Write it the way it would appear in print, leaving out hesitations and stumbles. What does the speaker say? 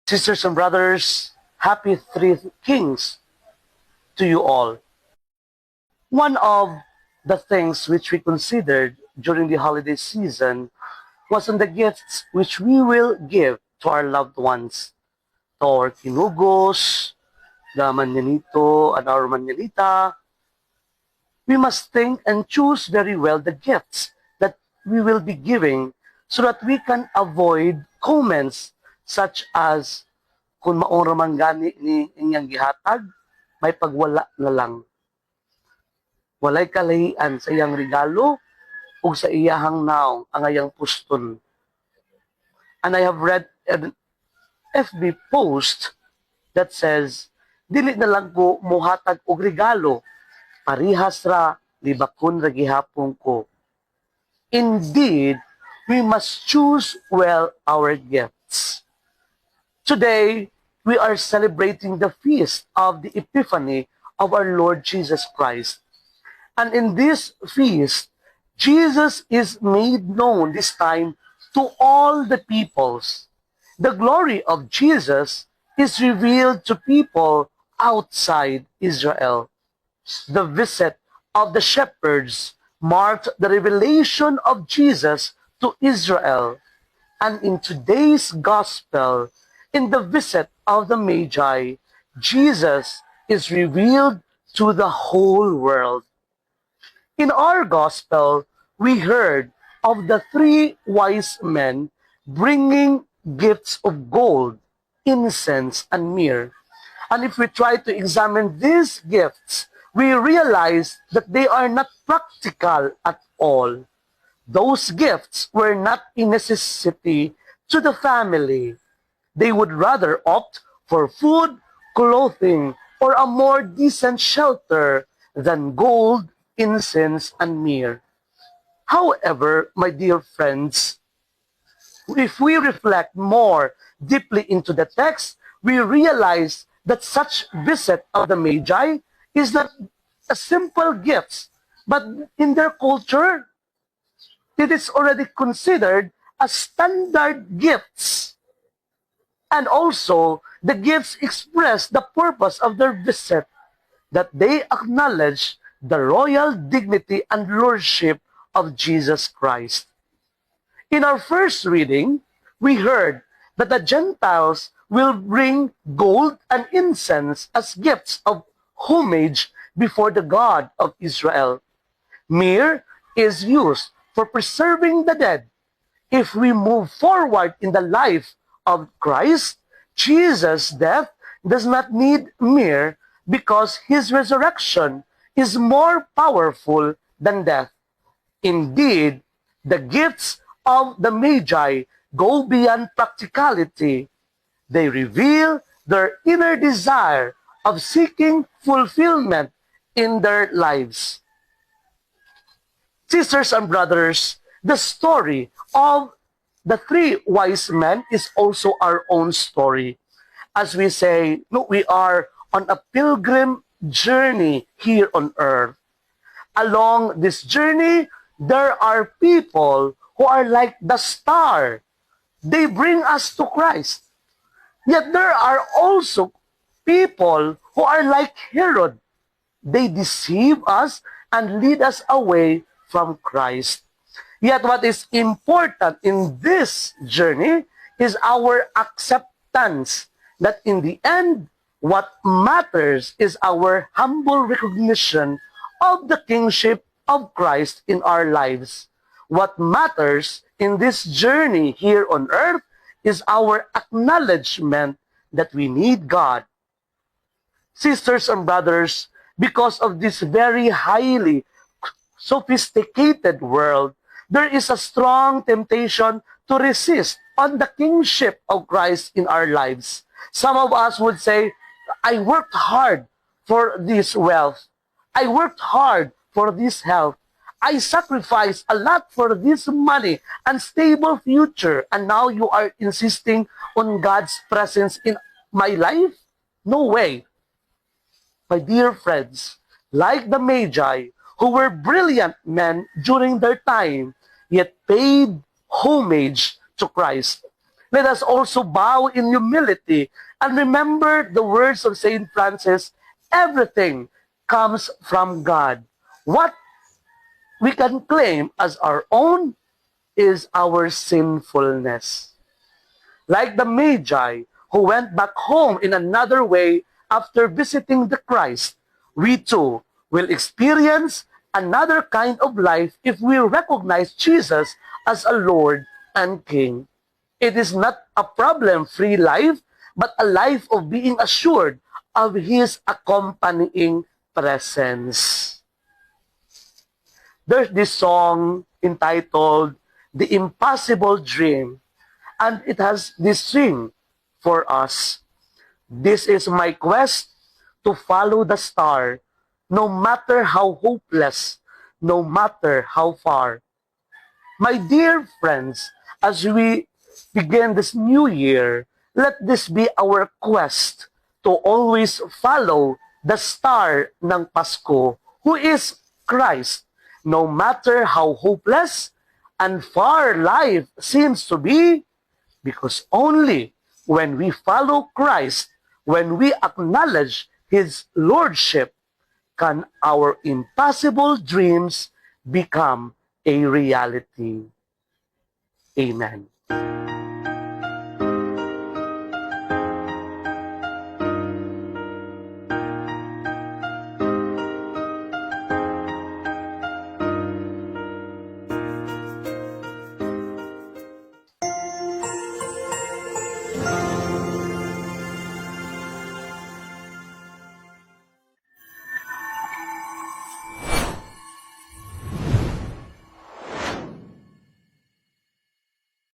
Sisters and brothers, happy Three Kings to you all. One of the things which we considered during the holiday season was on the gifts which we will give to our loved ones, to our kinugos, the manyanito and our manyanita. We must think and choose very well the gifts that we will be giving so that we can avoid comments such as kung maong ramang gani ni inyang gihatag, may pagwala na lang. Walay kalahian sa iyang regalo ug sa iyahang naong ang ayang puston. And I have read an FB post that says, dili na lang ko muhatag og regalo, parihas ra libakon ra gihapon ko. Indeed, we must choose well our gifts. Today, we are celebrating the feast of the Epiphany of our Lord Jesus Christ. And in this feast, Jesus is made known this time to all the peoples. The glory of Jesus is revealed to people outside Israel. The visit of the shepherds marked the revelation of Jesus to Israel. And in today's gospel, in the visit of the Magi, Jesus is revealed to the whole world. In our gospel, we heard of the three wise men bringing gifts of gold, incense, and myrrh. And if we try to examine these gifts, we realize that they are not practical at all. Those gifts were not a necessity to the family. They would rather opt for food, clothing, or a more decent shelter than gold, incense, and myrrh. However, my dear friends, if we reflect more deeply into the text, we realize that such visit of the Magi is not a simple gifts, but in their culture, it is already considered as standard gifts. And also, the gifts express the purpose of their visit, that they acknowledge the royal dignity and lordship of Jesus Christ. In our first reading, we heard that the Gentiles will bring gold and incense as gifts of homage before the God of Israel. Myrrh is used for preserving the dead. If we move forward in the life of Christ, Jesus' death does not need myrrh because his resurrection is more powerful than death. Indeed, the gifts of the Magi go beyond practicality. They reveal their inner desire of seeking fulfillment in their lives. Sisters and brothers, the story of the three wise men is also our own story. As we say, no, we are on a pilgrim journey here on earth. Along this journey, there are people who are like the star. They bring us to Christ. Yet there are also people who are like Herod. They deceive us and lead us away from Christ. Yet what is important in this journey is our acceptance that in the end, what matters is our humble recognition of the kingship of Christ in our lives. What matters in this journey here on earth is our acknowledgement that we need God. Sisters and brothers, because of this very highly sophisticated world, there is a strong temptation to resist on the kingship of Christ in our lives. Some of us would say, I worked hard for this wealth. I worked hard for this health. I sacrificed a lot for this money and stable future. And now you are insisting on God's presence in my life? No way. My dear friends, like the Magi, who were brilliant men during their time, yet paid homage to Christ. Let us also bow in humility and remember the words of Saint Francis, everything comes from God. What we can claim as our own is our sinfulness. Like the Magi who went back home in another way after visiting the Christ, we too will experience another kind of life if we recognize Jesus as a Lord and King. It is not a problem-free life, but a life of being assured of His accompanying presence. There's this song entitled The Impossible Dream, and it has this string for us. This is my quest to follow the star, no matter how hopeless, no matter how far. My dear friends, as we begin this new year, let this be our quest to always follow the star ng Pasko, who is Christ, no matter how hopeless and far life seems to be, because only when we follow Christ, when we acknowledge His Lordship, can our impossible dreams become a reality. Amen.